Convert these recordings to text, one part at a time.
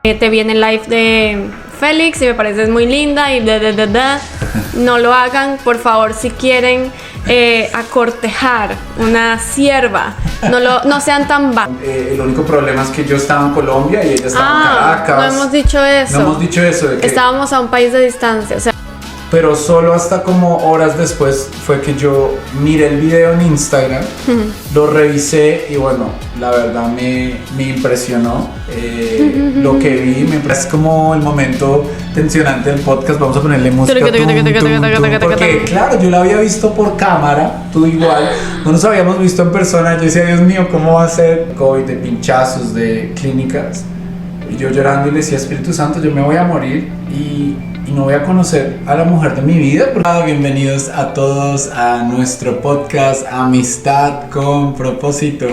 Te vi en el live de Félix y me pareces muy linda y no lo hagan, por favor, si quieren acortejar una sierva, no sean tan el único problema es que yo estaba en Colombia y ella estaba en Caracas. No hemos dicho eso. No hemos dicho eso. De que estábamos a un país de distancia, o sea. Pero solo hasta como horas después fue que yo miré el video en Instagram, lo revisé y bueno, la verdad me impresionó lo que vi. Es como el momento tensionante del podcast. Vamos a ponerle música porque claro, yo la había visto por cámara, tú igual, no nos habíamos visto en persona. Yo decía, Dios mío, ¿cómo va a ser COVID, de pinchazos, de clínicas? Y yo llorando y le decía, Espíritu Santo, yo me voy a morir y no voy a conocer a la mujer de mi vida. Bienvenidos a todos a nuestro podcast Amistad con Propósito.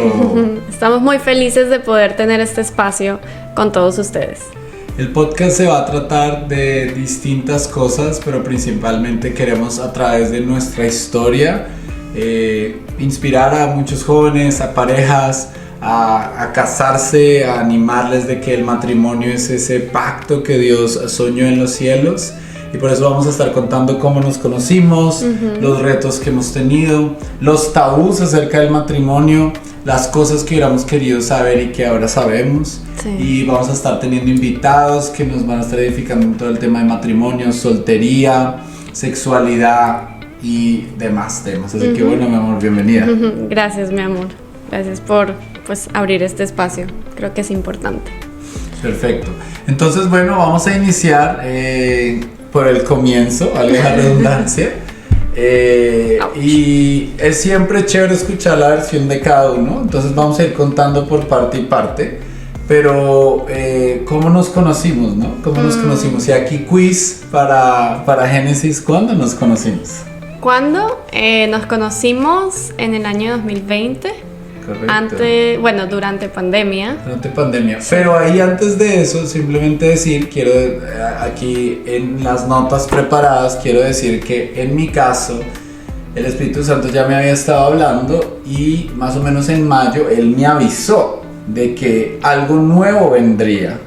Estamos muy felices de poder tener este espacio con todos ustedes. El podcast se va a tratar de distintas cosas, pero principalmente queremos a través de nuestra historia inspirar a muchos jóvenes, a parejas, a casarse, a animarles de que el matrimonio es ese pacto que Dios soñó en los cielos. Y por eso vamos a estar contando cómo nos conocimos, los retos que hemos tenido, los tabús acerca del matrimonio, las cosas que hubiéramos querido saber y que ahora sabemos. Sí. Y vamos a estar teniendo invitados que nos van a estar edificando en todo el tema de matrimonio, soltería, sexualidad y demás temas. Así que bueno, mi amor, bienvenida. Gracias, mi amor. Gracias por abrir este espacio. Creo que es importante. Perfecto. Entonces, bueno, vamos a iniciar por el comienzo, valga la redundancia. Y es siempre chévere escuchar la versión de cada uno. Entonces vamos a ir contando por parte y parte. Pero, ¿cómo nos conocimos, no? ¿Cómo nos conocimos? Y aquí quiz para Génesis. ¿Cuándo nos conocimos? ¿Cuándo? Nos conocimos en el año 2020. Correcto. Durante pandemia. Durante pandemia. Pero ahí antes de eso, simplemente decir, quiero aquí en las notas preparadas, quiero decir que en mi caso, el Espíritu Santo ya me había estado hablando y más o menos en mayo, Él me avisó de que algo nuevo vendría.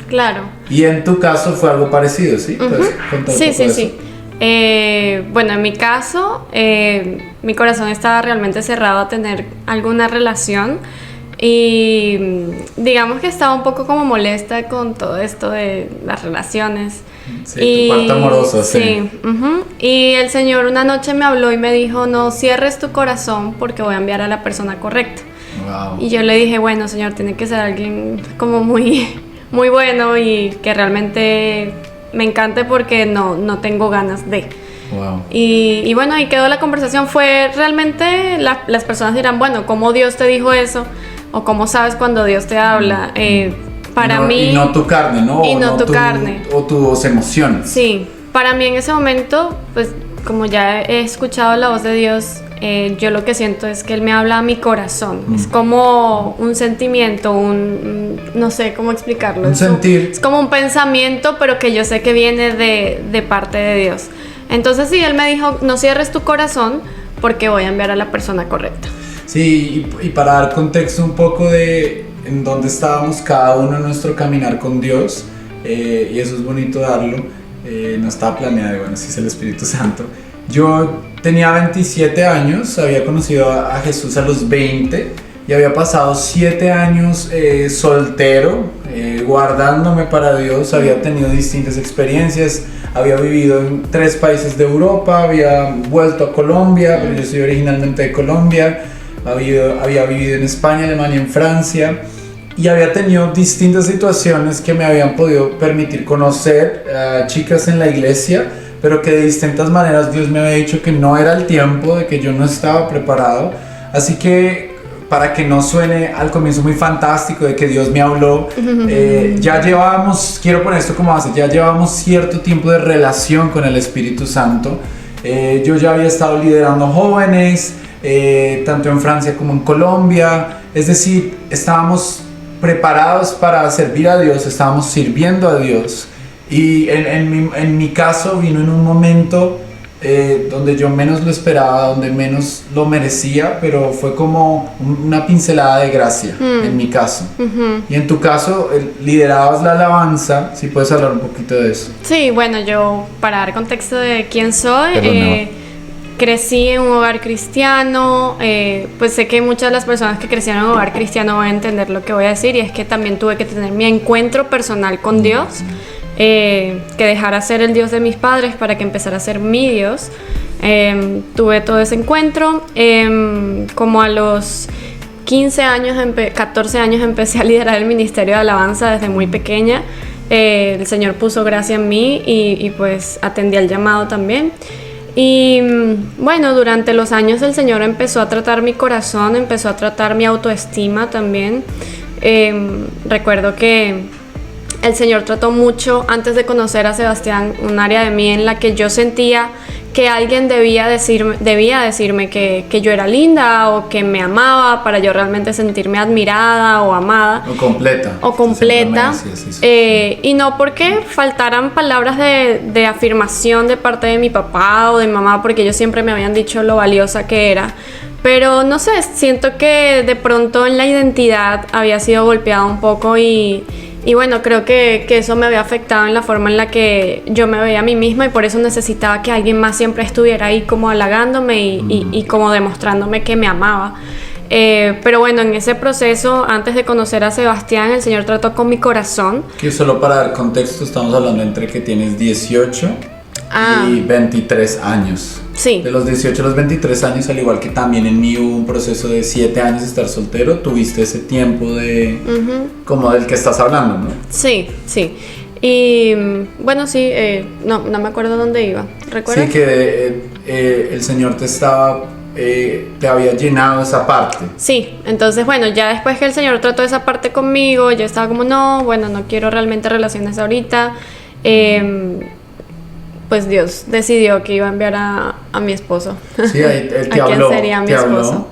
Claro. Y en tu caso fue algo parecido, ¿sí? Sí. En mi caso, mi corazón estaba realmente cerrado a tener alguna relación y digamos que estaba un poco como molesta con todo esto de las relaciones. Sí, tu parte amorosa, sí. Y el Señor una noche me habló y me dijo, no cierres tu corazón porque voy a enviar a la persona correcta. Wow. Y yo le dije, bueno, Señor, tiene que ser alguien como muy, muy bueno y que realmente me encante porque no tengo ganas de. Wow. Y bueno, ahí quedó la conversación. Fue realmente, las personas dirán, bueno, ¿cómo Dios te dijo eso? O ¿cómo sabes cuando Dios te habla? Para mí... Y no tu carne, ¿no? Y no tu carne. O tus emociones. Sí, para mí en ese momento, pues como ya he escuchado la voz de Dios, yo lo que siento es que Él me habla a mi corazón. Es como un sentimiento, no sé cómo explicarlo. Un sentir. Es como un pensamiento, pero que yo sé que viene de parte de Dios. Entonces sí, Él me dijo, no cierres tu corazón porque voy a enviar a la persona correcta. Sí, y para dar contexto un poco de en dónde estábamos cada uno en nuestro caminar con Dios, y eso es bonito darlo, no estaba planeado, bueno, sí es el Espíritu Santo. Yo tenía 27 años, había conocido a Jesús a los 20 y había pasado 7 años soltero, guardándome para Dios. Había tenido distintas experiencias, había vivido en 3 países de Europa, había vuelto a Colombia, pero yo soy originalmente de Colombia, había vivido en España, Alemania, en Francia, y había tenido distintas situaciones que me habían podido permitir conocer a chicas en la iglesia, pero que de distintas maneras Dios me había dicho que no era el tiempo, de que yo no estaba preparado. Así que para que no suene al comienzo muy fantástico de que Dios me habló, ya llevábamos, quiero poner esto como base, ya llevábamos cierto tiempo de relación con el Espíritu Santo. Yo ya había estado liderando jóvenes, tanto en Francia como en Colombia, es decir, estábamos preparados para servir a Dios, estábamos sirviendo a Dios. Y en mi caso vino en un momento donde yo menos lo esperaba, donde menos lo merecía, pero fue como una pincelada de gracia en mi caso. Y en tu caso, liderabas la alabanza, si puedes hablar un poquito de eso. Sí, bueno, yo para dar contexto de quién soy, crecí en un hogar cristiano, pues sé que muchas de las personas que crecieron en un hogar cristiano van a entender lo que voy a decir, y es que también tuve que tener mi encuentro personal con Dios. Que dejara ser el Dios de mis padres para que empezara a ser mi Dios. Tuve todo ese encuentro. Como a los 15 años, 14 años empecé a liderar el ministerio de alabanza desde muy pequeña. El Señor puso gracia en mí y pues atendí al llamado también. Y bueno, durante los años el Señor empezó a tratar mi corazón, empezó a tratar mi autoestima también. Recuerdo que el Señor trató mucho, antes de conocer a Sebastián, un área de mí en la que yo sentía que alguien debía decirme que yo era linda o que me amaba para yo realmente sentirme admirada o amada. O completa. Y no porque faltaran palabras de afirmación de parte de mi papá o de mi mamá, porque ellos siempre me habían dicho lo valiosa que era. Pero no sé, siento que de pronto en la identidad había sido golpeada un poco y bueno, creo que eso me había afectado en la forma en la que yo me veía a mí misma, y por eso necesitaba que alguien más siempre estuviera ahí como halagándome y como demostrándome que me amaba. Pero bueno, en ese proceso, antes de conocer a Sebastián, el Señor trató con mi corazón. Que solo para dar contexto, estamos hablando entre que tienes 18 y 23 años. Sí. De los 18 a los 23 años, al igual que también en mí hubo un proceso de 7 años de estar soltero, tuviste ese tiempo de como del que estás hablando, ¿no? Sí, sí. Y bueno, sí, no me acuerdo dónde iba. ¿Recuerdas? Sí, que el Señor te había llenado esa parte. Sí, entonces bueno, ya después que el Señor trató esa parte conmigo, yo estaba como, no quiero realmente relaciones ahorita. Pues Dios decidió que iba a enviar a mi esposo. Sí, ahí él te ¿A habló. quién sería mi esposo?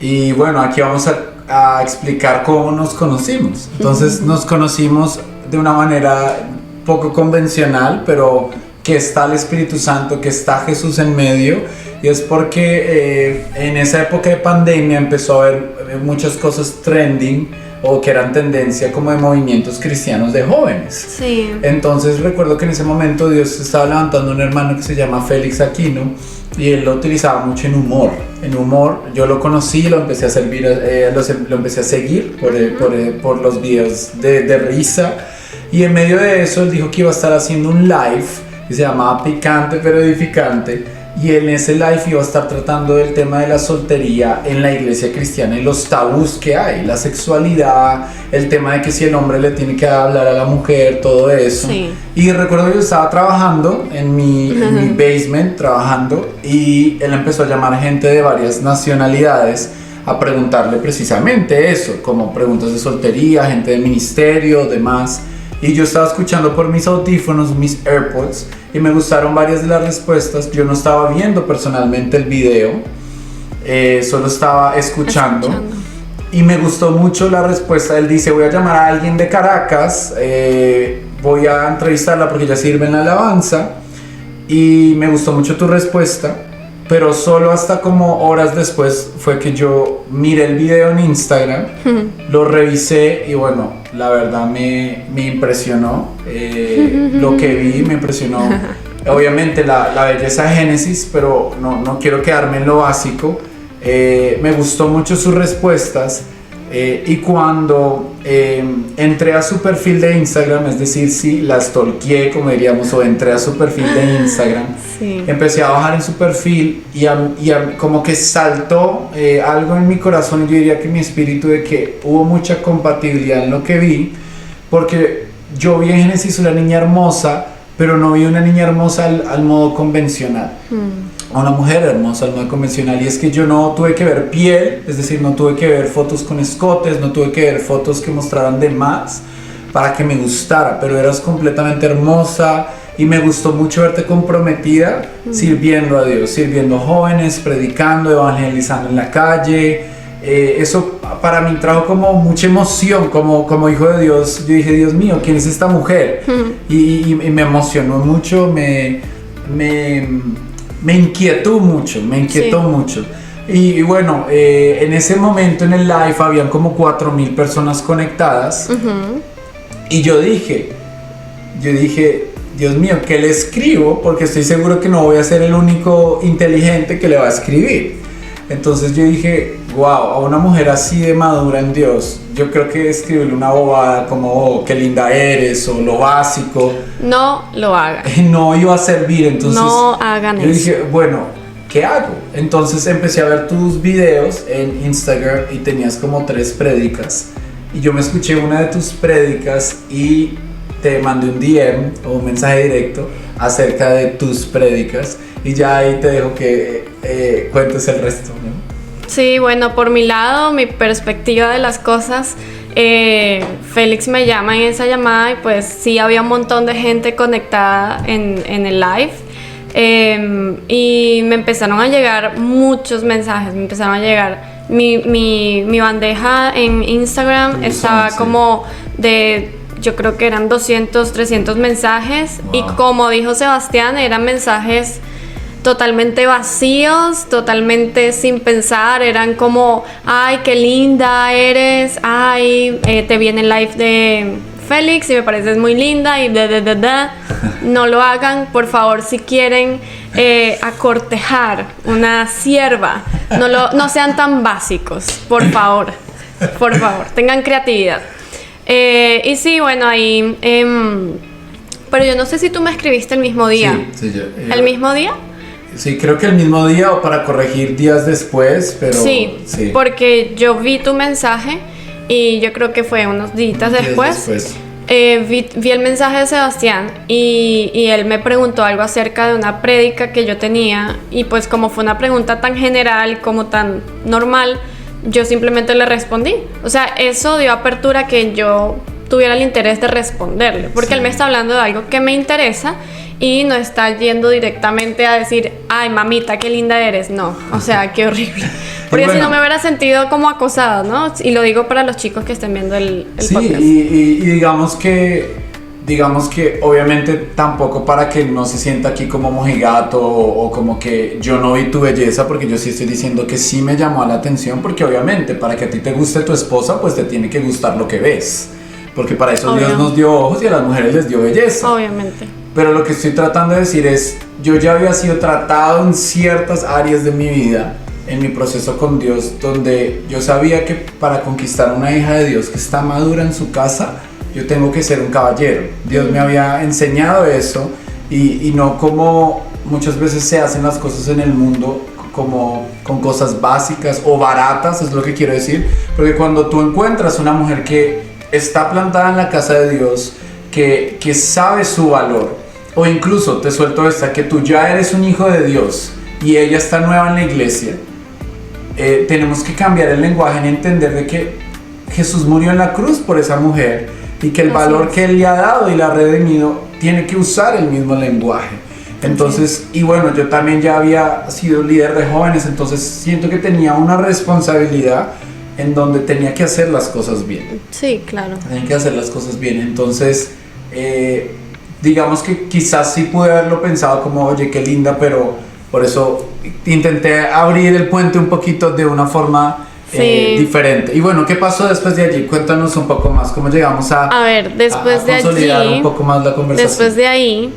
Y bueno, aquí vamos a explicar cómo nos conocimos. Entonces nos conocimos de una manera poco convencional, pero que está el Espíritu Santo, que está Jesús en medio. Y es porque en esa época de pandemia empezó a haber muchas cosas trending, o que eran tendencia como de movimientos cristianos de jóvenes. Sí. Entonces recuerdo que en ese momento Dios estaba levantando un hermano que se llama Félix Aquino, y él lo utilizaba mucho en humor. En humor, yo lo conocí, lo empecé a servir, lo empecé a seguir por los videos de risa, y en medio de eso él dijo que iba a estar haciendo un live que se llamaba Picante pero Edificante. Y en ese live iba a estar tratando del tema de la soltería en la iglesia cristiana y los tabús que hay, la sexualidad, el tema de que si el hombre le tiene que hablar a la mujer, todo eso. Sí. Y recuerdo que yo estaba trabajando en mi basement, y él empezó a llamar gente de varias nacionalidades a preguntarle precisamente eso, como preguntas de soltería, gente de ministerio, demás. Y yo estaba escuchando por mis audífonos, mis AirPods, y me gustaron varias de las respuestas. Yo no estaba viendo personalmente el video, solo estaba escuchando. Y me gustó mucho la respuesta. Él dice, voy a llamar a alguien de Caracas, voy a entrevistarla porque ella sirve en la alabanza. Y me gustó mucho tu respuesta, pero solo hasta como horas después fue que yo miré el video en Instagram, lo revisé y bueno, la verdad me impresionó, lo que vi me impresionó, obviamente la belleza de Génesis, pero no quiero quedarme en lo básico. Me gustó mucho sus respuestas, y cuando entré a su perfil de Instagram, es decir, sí, la stalkeé, como diríamos, o entré a su perfil de Instagram, sí. Empecé a bajar en su perfil y como que saltó algo en mi corazón, y yo diría que mi espíritu, de que hubo mucha compatibilidad en lo que vi, porque yo vi en Génesis una niña hermosa, pero no vi una niña hermosa al modo convencional. A una mujer hermosa al modo convencional, y es que yo no tuve que ver piel, es decir, no tuve que ver fotos con escotes, no tuve que ver fotos que mostraran de más para que me gustara, pero eras completamente hermosa y me gustó mucho verte comprometida sirviendo a Dios, sirviendo a jóvenes, predicando, evangelizando en la calle. Eso para mí trajo como mucha emoción, como hijo de Dios. Yo dije, Dios mío, ¿quién es esta mujer? Y me emocionó mucho, me me inquietó mucho, mucho. Y bueno, en ese momento en el live habían como 4,000 personas conectadas. Y yo dije, Dios mío, ¿qué le escribo? Porque estoy seguro que no voy a ser el único inteligente que le va a escribir. Entonces yo dije, wow, a una mujer así de madura en Dios, yo creo que escribirle una bobada como, oh, qué linda eres, o lo básico, no lo hagan. No iba a servir. Entonces no hagan yo dije, bueno, ¿qué hago? Entonces empecé a ver tus videos en Instagram y tenías como 3 prédicas. Y yo me escuché una de tus prédicas y te mandé un DM o un mensaje directo acerca de tus prédicas. Y ya ahí te dejo que cuentes el resto, ¿no? Sí, bueno, por mi lado, mi perspectiva de las cosas, Félix me llama en esa llamada y pues sí había un montón de gente conectada en el live. Y me empezaron a llegar muchos mensajes, me empezaron a llegar. Mi bandeja en Instagram estaba como de, yo creo que eran 200, 300 mensajes. Wow. Y como dijo Sebastián, eran mensajes totalmente vacíos, totalmente sin pensar. Eran como, ay, qué linda eres, ay, te vi en el live de Félix y me pareces muy linda y no lo hagan, por favor. Si quieren acortejar una sierva, no sean tan básicos, por favor, tengan creatividad. Y sí, bueno, ahí pero yo no sé si tú me escribiste el mismo día. Sí, yo, ¿el mismo día? Sí, creo que el mismo día o para corregir días después, pero sí, porque yo vi tu mensaje y yo creo que fue unos días después. Vi el mensaje de Sebastián y él me preguntó algo acerca de una prédica que yo tenía y pues como fue una pregunta tan general como tan normal, yo simplemente le respondí. O sea, eso dio apertura a que yo tuviera el interés de responderle, porque él me está hablando de algo que me interesa y no está yendo directamente a decir, ay, mamita, qué linda eres. No, o sea, qué horrible. Porque bueno, si no me hubiera sentido como acosado, ¿no? Y lo digo para los chicos que estén viendo el podcast. Y digamos que obviamente tampoco para que no se sienta aquí como mojigato o como que yo no vi tu belleza, porque yo sí estoy diciendo que sí me llamó la atención, porque obviamente para que a ti te guste tu esposa, pues te tiene que gustar lo que ves. Porque para eso Dios nos dio ojos y a las mujeres les dio belleza. Obviamente. Pero lo que estoy tratando de decir es, yo ya había sido tratado en ciertas áreas de mi vida, en mi proceso con Dios, donde yo sabía que para conquistar una hija de Dios que está madura en su casa, yo tengo que ser un caballero. Dios me había enseñado eso y no como muchas veces se hacen las cosas en el mundo, como con cosas básicas o baratas, es lo que quiero decir. Porque cuando tú encuentras una mujer que está plantada en la casa de Dios, que sabe su valor, o incluso te suelto esta, que tú ya eres un hijo de Dios y ella está nueva en la iglesia, tenemos que cambiar el lenguaje en entender de que Jesús murió en la cruz por esa mujer y que el valor que Él le ha dado y la ha redimido tiene que usar el mismo lenguaje. Entonces, y bueno, yo también ya había sido líder de jóvenes, entonces siento que tenía una responsabilidad en donde tenía que hacer las cosas bien. Sí, claro. Tenía que hacer las cosas bien, entonces digamos que quizás sí pude haberlo pensado como, oye, qué linda, pero por eso intenté abrir el puente un poquito de una forma diferente. Y bueno, ¿qué pasó después de allí? Cuéntanos un poco más, ¿cómo llegamos a consolidar allí, un poco más la conversación? Después de ahí,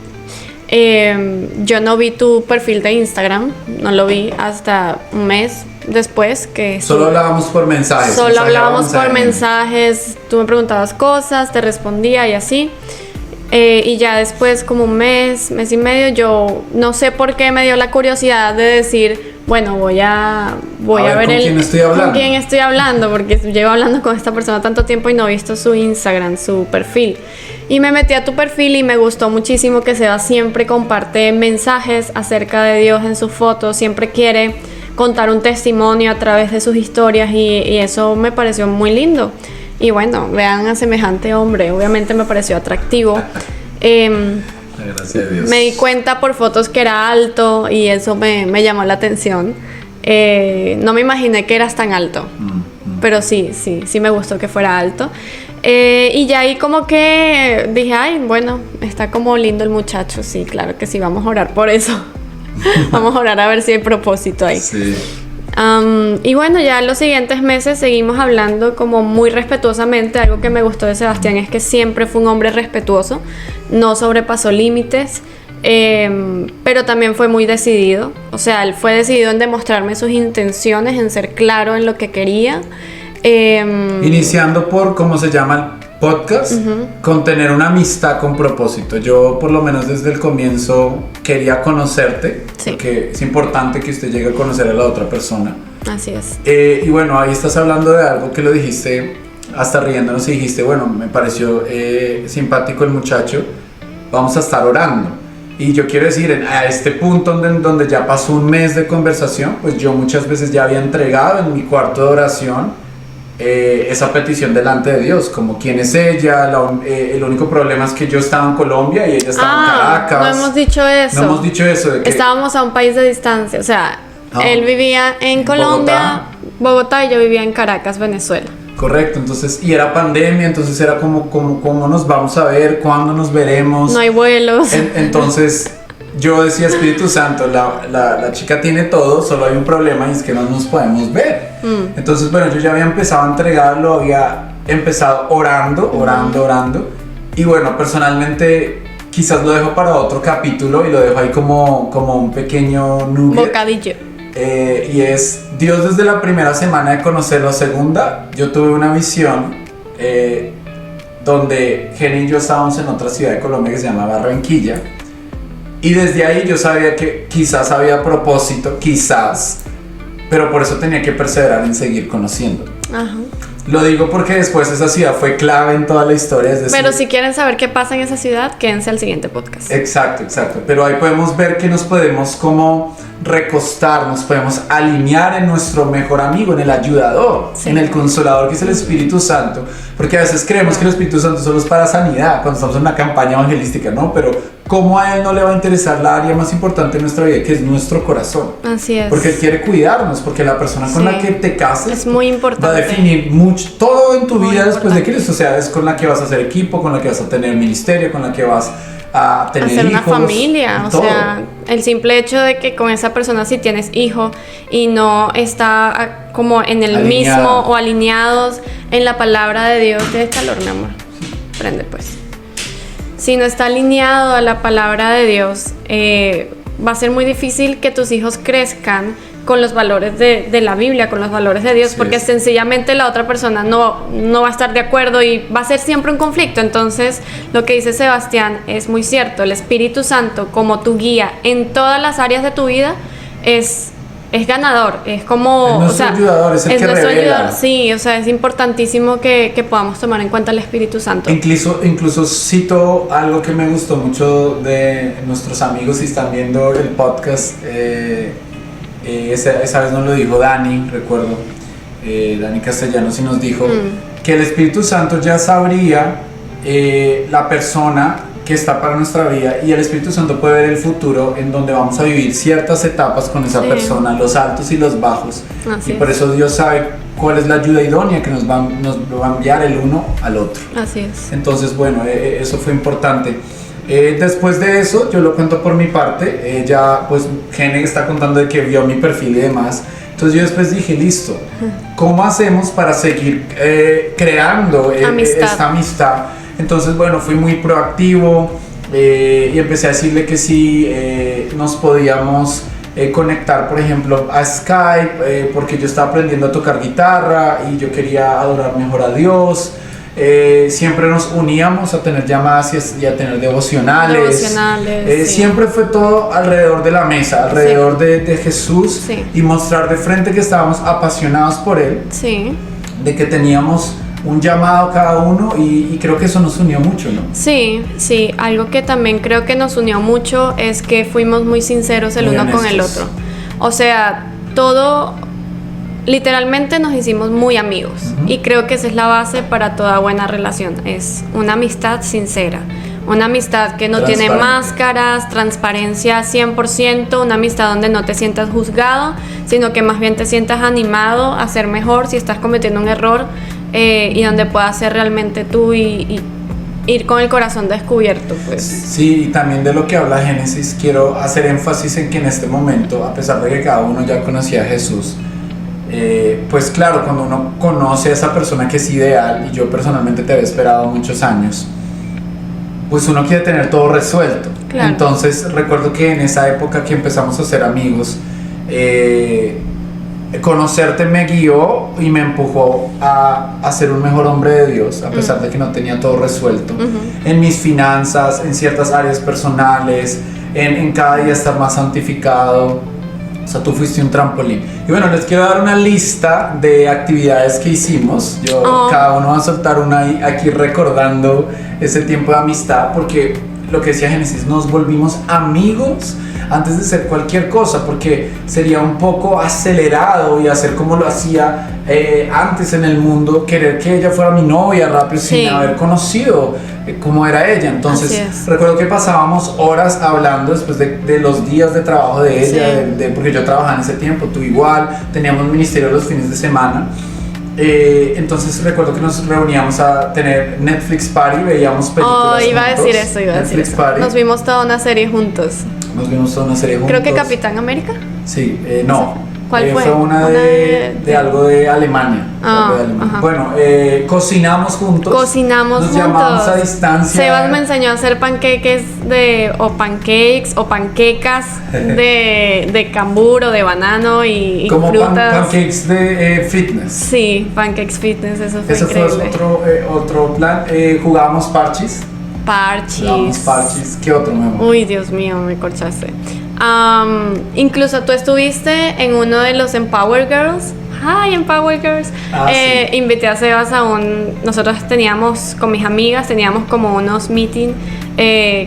yo no vi tu perfil de Instagram, no lo vi hasta un mes después que... Solo hablábamos por mensajes. Solo hablábamos por mensajes, tú me preguntabas cosas, te respondía y así. Y ya después, como un mes y medio, yo no sé por qué me dio la curiosidad de decir, bueno, voy a ver con quién estoy hablando, porque llevo hablando con esta persona tanto tiempo y no he visto su Instagram, su perfil. Y me metí a tu perfil y me gustó muchísimo que Seba siempre comparte mensajes acerca de Dios en sus fotos, siempre quiere contar un testimonio a través de sus historias y eso me pareció muy lindo. Y bueno, vean a semejante hombre, obviamente me pareció atractivo. Gracias a Dios. Me di cuenta por fotos que era alto y eso me llamó la atención. No me imaginé que eras tan alto, pero sí me gustó que fuera alto. Y ya ahí como que dije, ay, bueno, está como lindo el muchacho, sí, claro que sí, vamos a orar por eso. Vamos a orar a ver si hay propósito ahí. Sí. Y bueno, ya en los siguientes meses seguimos hablando como muy respetuosamente. Algo que me gustó de Sebastián es que siempre fue un hombre respetuoso, no sobrepasó límites, pero también fue muy decidido. O sea, él fue decidido en demostrarme sus intenciones, en ser claro en lo que quería. Iniciando por, ¿cómo se llama el podcast? Con tener una amistad con propósito. Yo por lo menos desde el comienzo quería conocerte, sí, porque es importante que usted llegue a conocer a la otra persona. Así es. Y bueno, ahí estás hablando de algo que lo dijiste hasta riéndonos y dijiste, bueno, me pareció simpático el muchacho, vamos a estar orando. Y yo quiero decir, a este punto donde ya pasó un mes de conversación, pues yo muchas veces ya había entregado en mi cuarto de oración esa petición delante de Dios, como quién es ella. El único problema es que yo estaba en Colombia y ella estaba en Caracas. No hemos dicho eso. No hemos dicho eso. De que estábamos a un país de distancia, o sea, él vivía en Colombia, Bogotá, y yo vivía en Caracas, Venezuela. Correcto, entonces, y era pandemia, entonces era como ¿cómo nos vamos a ver? ¿Cuándo nos veremos? No hay vuelos. Entonces yo decía, Espíritu Santo, la chica tiene todo, solo hay un problema y es que no nos podemos ver. Entonces, bueno, yo ya había empezado a entregarlo, había empezado orando. Y bueno, personalmente quizás lo dejo para otro capítulo y lo dejo ahí como un pequeño nugget. Bocadillo. Y es Dios desde la primera semana de conocerlo. Segunda, yo tuve una visión donde Jenny y yo estábamos en otra ciudad de Colombia que se llama Barranquilla, y desde ahí yo sabía que quizás había propósito, pero por eso tenía que perseverar en seguir conociendo. Ajá. Lo digo porque después esa ciudad fue clave en toda la historia. Es decir, pero si quieren saber qué pasa en esa ciudad, quédense al siguiente podcast. Exacto. Pero ahí podemos ver que nos podemos como recostar, nos podemos alinear en nuestro mejor amigo, en el ayudador, sí, en el consolador, que es el Espíritu Santo. Porque a veces creemos que el Espíritu Santo solo es para sanidad, cuando estamos en una campaña evangelística, ¿no? Pero ¿cómo a Él no le va a interesar la área más importante de nuestra vida, que es nuestro corazón? Así es. Porque Él quiere cuidarnos, porque la persona con la que te cases es muy importante. Va a definir mucho, todo en tu vida después de Cristo. O sea, es con la que vas a hacer equipo, con la que vas a tener ministerio, con la que vas a tener hacer hijos, una familia. O todo. sea, el simple hecho de que con esa persona, si tienes hijo y no está como en el mismo o alineados en la palabra de Dios. ¿Tienes calor, mi amor? Prende pues. Si no está alineado a la palabra de Dios, va a ser muy difícil que tus hijos crezcan con los valores de la Biblia, con los valores de Dios, porque sencillamente la otra persona no va a estar de acuerdo y va a ser siempre un conflicto. Entonces, lo que dice Sebastián es muy cierto. El Espíritu Santo como tu guía en todas las áreas de tu vida es ganador, es como... Es nuestro ayudador, es el que nuestro revela. ayudador, sí, o sea, es importantísimo que podamos tomar en cuenta el Espíritu Santo. Incluso cito algo que me gustó mucho de nuestros amigos, si están viendo el podcast, esa vez nos lo dijo Dani, recuerdo, Dani Castellanos, y nos dijo que el Espíritu Santo ya sabría la persona que está para nuestra vida, y el Espíritu Santo puede ver el futuro en donde vamos a vivir ciertas etapas con esa persona, los altos y los bajos. Así y por eso Dios sabe cuál es la ayuda idónea que nos va a enviar el uno al otro. Así es. Entonces, bueno, eso fue importante. Después de eso, yo lo cuento por mi parte, ya pues Gene está contando de que vio mi perfil y demás. Entonces yo después dije, listo, ¿cómo hacemos para seguir creando esta amistad? Entonces, bueno, fui muy proactivo y empecé a decirle que sí nos podíamos conectar, por ejemplo, a Skype, porque yo estaba aprendiendo a tocar guitarra y yo quería adorar mejor a Dios. Siempre nos uníamos a tener llamadas y a tener devocionales. Sí. Siempre fue todo alrededor de la mesa, alrededor de Jesús, y mostrar de frente que estábamos apasionados por Él, de que teníamos un llamado cada uno, y creo que eso nos unió mucho, ¿no? Sí, algo que también creo que nos unió mucho es que fuimos muy sinceros el uno con el otro. O sea, literalmente nos hicimos muy amigos, y creo que esa es la base para toda buena relación, es una amistad sincera, una amistad que no tiene máscaras, transparencia 100%, una amistad donde no te sientas juzgado, sino que más bien te sientas animado a ser mejor si estás cometiendo un error, y donde puedas ser realmente tú y ir con el corazón descubierto, pues. Sí, y también de lo que habla Génesis, quiero hacer énfasis en que en este momento, a pesar de que cada uno ya conocía a Jesús, pues claro, cuando uno conoce a esa persona que es ideal, y yo personalmente te había esperado muchos años, pues uno quiere tener todo resuelto. Claro. Entonces recuerdo que en esa época que empezamos a ser amigos, conocerte me guió y me empujó a ser un mejor hombre de Dios, a pesar de que no tenía todo resuelto, en mis finanzas, en ciertas áreas personales, en cada día estar más santificado. O sea, tú fuiste un trampolín. Y bueno, les quiero dar una lista de actividades que hicimos. Cada uno va a soltar una aquí recordando ese tiempo de amistad, porque lo que decía Génesis, nos volvimos amigos antes de ser cualquier cosa, porque sería un poco acelerado y hacer como lo hacía antes en el mundo, querer que ella fuera mi novia rápido, sí, sin haber conocido cómo era ella. Entonces recuerdo que pasábamos horas hablando después de los días de trabajo de ella, sí, porque yo trabajaba en ese tiempo, tú igual, teníamos ministerio los fines de semana. Entonces recuerdo que nos reuníamos a tener Netflix Party, veíamos películas iba juntos. A decir eso, iba a decir eso. Party. Nos vimos toda una serie juntos. Creo que Capitán América. Sí, no. ¿Cuál fue? Fue una de algo de Alemania. Bueno, cocinamos juntos. Nos llamamos a distancia. Sebas me enseñó a hacer panqueques o panquecas de cambur o de banano y como frutas. Pancakes de fitness. Sí, pancakes fitness, eso fue increíble. Ese fue otro plan. Jugábamos parchís. ¿Qué otro, mi amor? Uy, Dios mío, me corchaste. Incluso tú estuviste en uno de los Empower Girls. Hi, Empower Girls. Sí. Invité a Sebas nosotros teníamos, con mis amigas, teníamos como unos meetings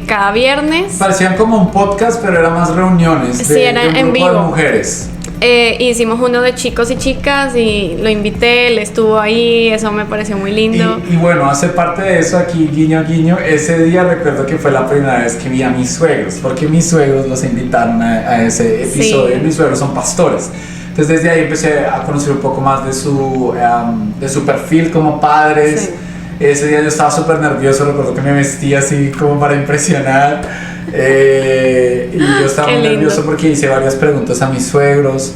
cada viernes. Parecían como un podcast, pero eran más reuniones era de un en grupo vivo. De mujeres. Hicimos uno de chicos y chicas y lo invité, él estuvo ahí, eso me pareció muy lindo. Y bueno, hace parte de eso aquí, guiño, guiño, ese día recuerdo que fue la primera vez que vi a mis suegros, porque mis suegros los invitaron a ese episodio, sí. Mis suegros son pastores. Entonces desde ahí empecé a conocer un poco más de su perfil como padres. Sí. Ese día yo estaba súper nervioso, recuerdo que me vestía así como para impresionar. Y yo estaba muy nervioso porque hice varias preguntas a mis suegros.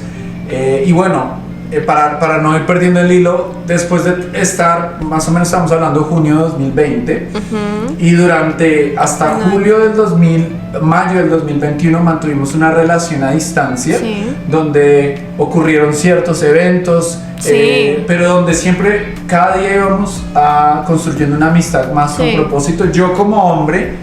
Y bueno, para no ir perdiendo el hilo, después de estar, más o menos estamos hablando de junio de 2020, y durante hasta mayo del 2021 mantuvimos una relación a distancia, sí, donde ocurrieron ciertos eventos, sí, pero donde siempre cada día íbamos construyendo una amistad más con propósito. Yo como hombre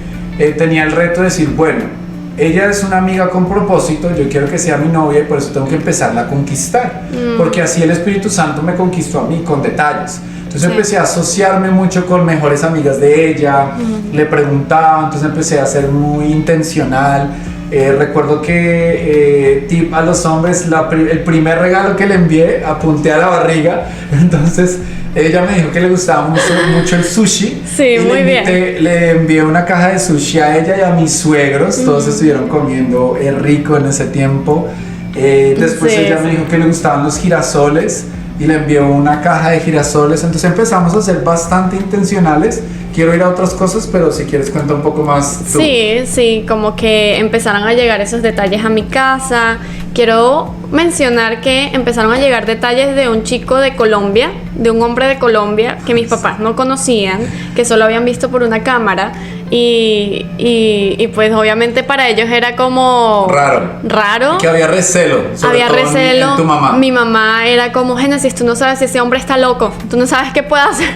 tenía el reto de decir, bueno, ella es una amiga con propósito, yo quiero que sea mi novia y por eso tengo que empezarla a conquistar, porque así el Espíritu Santo me conquistó a mí con detalles. Entonces empecé a asociarme mucho con mejores amigas de ella, le preguntaba, entonces empecé a ser muy intencional. Recuerdo que tip a los hombres, el primer regalo que le envié, apunté a la barriga, entonces ella me dijo que le gustaba mucho el sushi. Sí, y muy bien. Le envié una caja de sushi a ella y a mis suegros. Todos estuvieron comiendo rico en ese tiempo. Después ella me dijo que le gustaban los girasoles y le envió una caja de girasoles. Entonces empezamos a ser bastante intencionales. Quiero ir a otras cosas, pero si quieres cuenta un poco más tú. Sí, como que empezaron a llegar esos detalles a mi casa. Quiero mencionar que empezaron a llegar detalles de un chico de Colombia, de un hombre de Colombia que mis papás no conocían, que solo habían visto por una cámara y pues obviamente para ellos era como raro. Que había recelo, en tu mamá. Mi mamá era como, Génesis, tú no sabes si ese hombre está loco, tú no sabes qué puede hacer.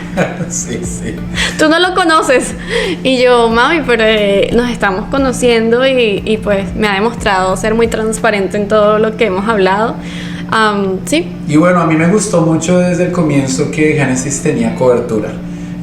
Sí. Tú no lo conoces. Y yo, mami, pero nos estamos conociendo y pues me ha demostrado ser muy transparente en todo lo que hemos hablado. Sí. Y bueno, a mí me gustó mucho desde el comienzo que Génesis tenía cobertura.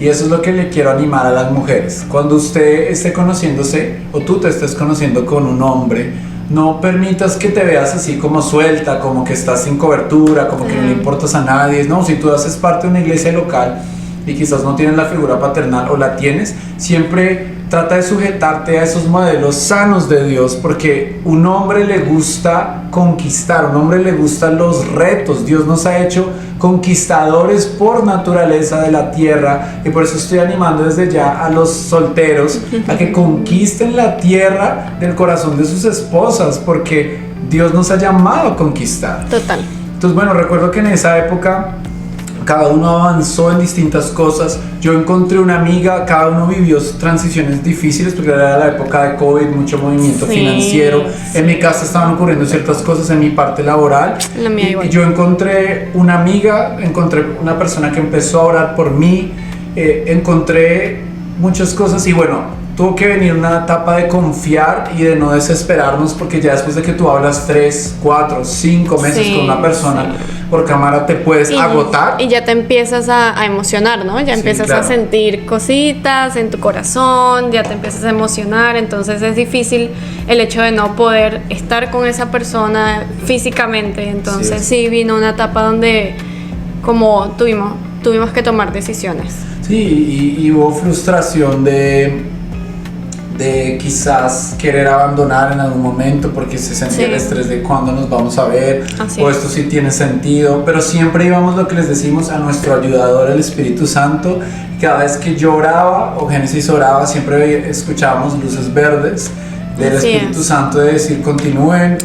Y eso es lo que le quiero animar a las mujeres. Cuando usted esté conociéndose o tú te estés conociendo con un hombre, no permitas que te veas así como suelta, como que estás sin cobertura, como que no le importas a nadie. No, si tú haces parte de una iglesia local y quizás no tienes la figura paternal o la tienes, siempre trata de sujetarte a esos modelos sanos de Dios, porque un hombre le gusta conquistar, un hombre le gustan los retos. Dios nos ha hecho conquistadores por naturaleza de la tierra, y por eso estoy animando desde ya a los solteros a que conquisten la tierra del corazón de sus esposas, porque Dios nos ha llamado a conquistar. Total. Entonces, bueno, recuerdo que en esa época cada uno avanzó en distintas cosas. Yo encontré una amiga, cada uno vivió transiciones difíciles porque era la época de COVID, mucho movimiento financiero. En mi casa estaban ocurriendo ciertas cosas en mi parte laboral. La mía igual. Y yo encontré una amiga, encontré una persona que empezó a orar por mí, encontré muchas cosas y bueno, tuvo que venir una etapa de confiar y de no desesperarnos, porque ya después de que tú hablas 3, 4, 5 meses con una persona por cámara te puedes agotar. Y ya te empiezas a emocionar, ¿no? Ya empiezas a sentir cositas en tu corazón, ya te empiezas a emocionar, entonces es difícil el hecho de no poder estar con esa persona físicamente. Entonces sí vino una etapa donde como tuvimos que tomar decisiones. Sí, y hubo frustración de quizás querer abandonar en algún momento porque se sentía el estrés de cuándo nos vamos a ver, o esto sí tiene sentido, pero siempre íbamos, lo que les decimos, a nuestro ayudador, el Espíritu Santo. Cada vez que yo oraba o Génesis oraba, siempre escuchábamos luces verdes del Espíritu Santo de decir continúen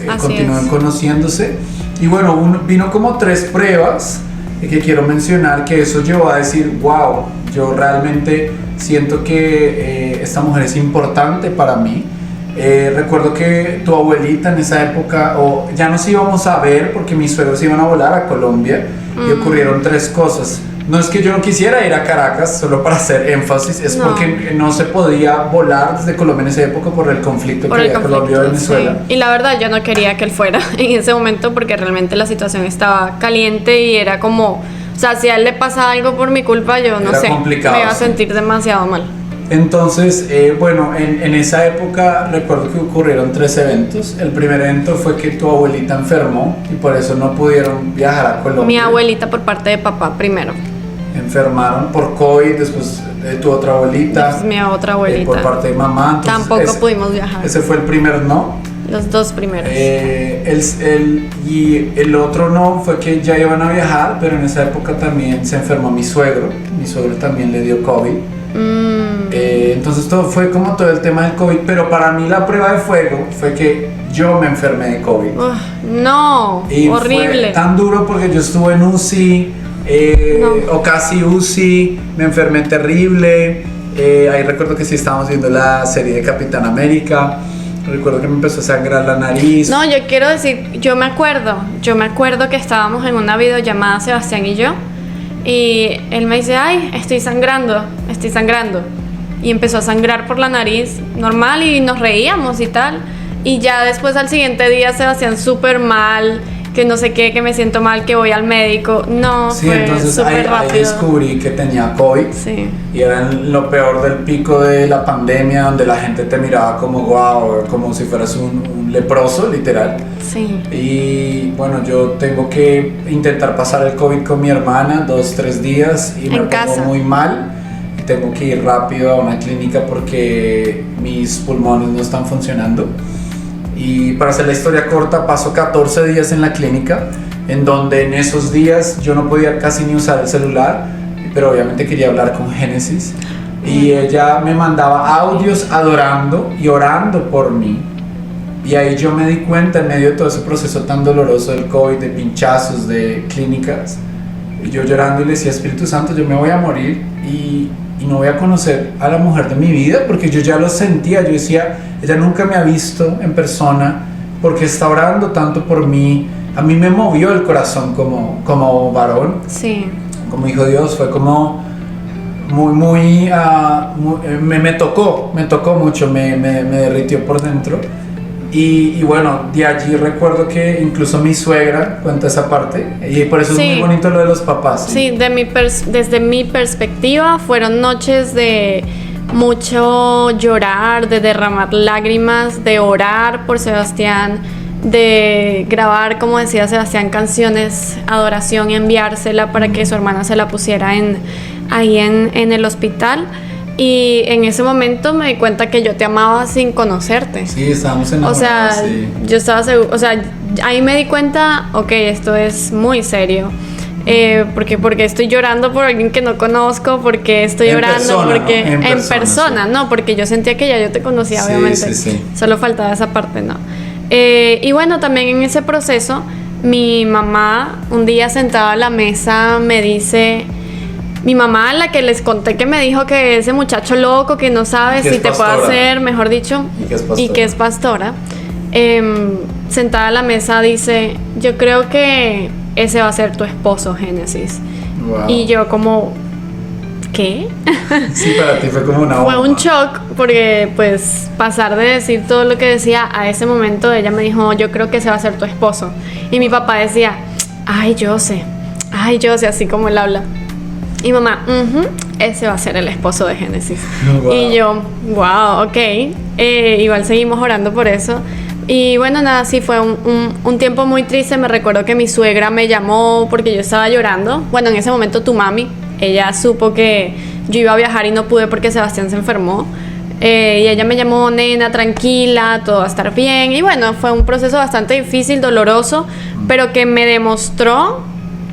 conociéndose. Y bueno, vino como 3 pruebas que quiero mencionar, que eso llevó a decir, wow, yo realmente siento que esta mujer es importante para mí. Recuerdo que tu abuelita en esa época, ya nos íbamos a ver porque mis suegros iban a volar a Colombia y ocurrieron 3 cosas. No es que yo no quisiera ir a Caracas, solo para hacer énfasis, es porque no se podía volar desde Colombia en esa época por el conflicto que había Colombia y Venezuela. Sí. Y la verdad yo no quería que él fuera en ese momento porque realmente la situación estaba caliente y era como, o sea, si a él le pasa algo por mi culpa, yo no sé, me iba a sentir demasiado mal. Entonces, bueno, en esa época recuerdo que ocurrieron 3 eventos. El primer evento fue que tu abuelita enfermó y por eso no pudieron viajar a Colombia. Mi abuelita por parte de papá primero. Enfermaron por COVID, después tu otra abuelita. Después mi otra abuelita. Por parte de mamá. Entonces, tampoco pudimos viajar. Ese fue el primer no. Los 2 primeros. Y el otro no fue que ya iban a viajar, pero en esa época también se enfermó mi suegro. Mi suegro también le dio COVID. Entonces todo fue como todo el tema del COVID, pero para mí la prueba de fuego fue que yo me enfermé de COVID. No, y horrible. Fue tan duro porque yo estuve en UCI, o casi UCI, me enfermé terrible. Ahí recuerdo que sí estábamos viendo la serie de Capitán América. Recuerdo que me empezó a sangrar la nariz. No, yo quiero decir, yo me acuerdo que estábamos en una videollamada Sebastián y yo, y él me dice, ay, estoy sangrando, y empezó a sangrar por la nariz normal y nos reíamos y tal, y ya después al siguiente día Sebastián súper mal, que no sé qué, que me siento mal, que voy al médico. No, sí, fue entonces súper rápido. Ahí descubrí que tenía COVID. Sí. Y era lo peor del pico de la pandemia, donde la gente te miraba como wow, como si fueras un leproso, literal. Sí. Y bueno, yo tengo que intentar pasar el COVID con mi hermana 2-3 días y me pongo muy mal. Y tengo que ir rápido a una clínica porque mis pulmones no están funcionando. Y para hacer la historia corta, paso 14 días en la clínica, en donde en esos días yo no podía casi ni usar el celular, pero obviamente quería hablar con Génesis. Y ella me mandaba audios adorando y orando por mí. Y ahí yo me di cuenta, en medio de todo ese proceso tan doloroso del COVID, de pinchazos, de clínicas, y yo llorando y le decía, Espíritu Santo, yo me voy a morir y no voy a conocer a la mujer de mi vida, porque yo ya lo sentía. Yo decía, ella nunca me ha visto en persona, porque está orando tanto por mí. A mí me movió el corazón como varón, sí, como hijo de Dios. Fue como me tocó mucho, me derritió por dentro. Y bueno, de allí recuerdo que incluso mi suegra cuenta esa parte, y por eso es muy bonito lo de los papás. Sí, desde mi perspectiva fueron noches de mucho llorar, de derramar lágrimas, de orar por Sebastián, de grabar, como decía Sebastián, canciones, adoración y enviársela para que su hermana se la pusiera ahí en el hospital. Y en ese momento me di cuenta que yo te amaba sin conocerte. Sí, estábamos O enamorados. sea, Sí. yo estaba seguro, o sea, ahí me di cuenta, ok, esto es muy serio. Porque estoy llorando por alguien que no conozco, porque estoy En llorando, persona, porque ¿no? En persona, sí. no, porque yo sentía que ya yo te conocía, Sí, obviamente. sí. Solo faltaba esa parte, ¿no? Y bueno, también en ese proceso, mi mamá, un día sentada a la mesa, me dice. Mi mamá, la que les conté que me dijo que ese muchacho loco que no sabe Que si es te puede pastora. hacer, mejor dicho, Y que es pastora. sentada a la mesa dice, yo creo que ese va a ser tu esposo, Génesis. Wow. Y yo como, ¿qué? Sí, para ti fue como una bomba. Fue un shock porque pues pasar de decir todo lo que decía a ese momento ella me dijo, yo creo que ese va a ser tu esposo. Y mi papá decía, ay, yo sé, así como él habla. Y mamá, ese va a ser el esposo de Génesis. Wow. Y yo, wow, ok. Igual seguimos orando por eso. Y bueno, nada, sí fue un tiempo muy triste. Me recuerdo que mi suegra me llamó porque yo estaba llorando. Bueno, en ese momento tu mami, ella supo que yo iba a viajar y no pude porque Sebastián se enfermó. Y ella me llamó, nena, tranquila, todo va a estar bien. Y bueno, fue un proceso bastante difícil, doloroso, pero que me demostró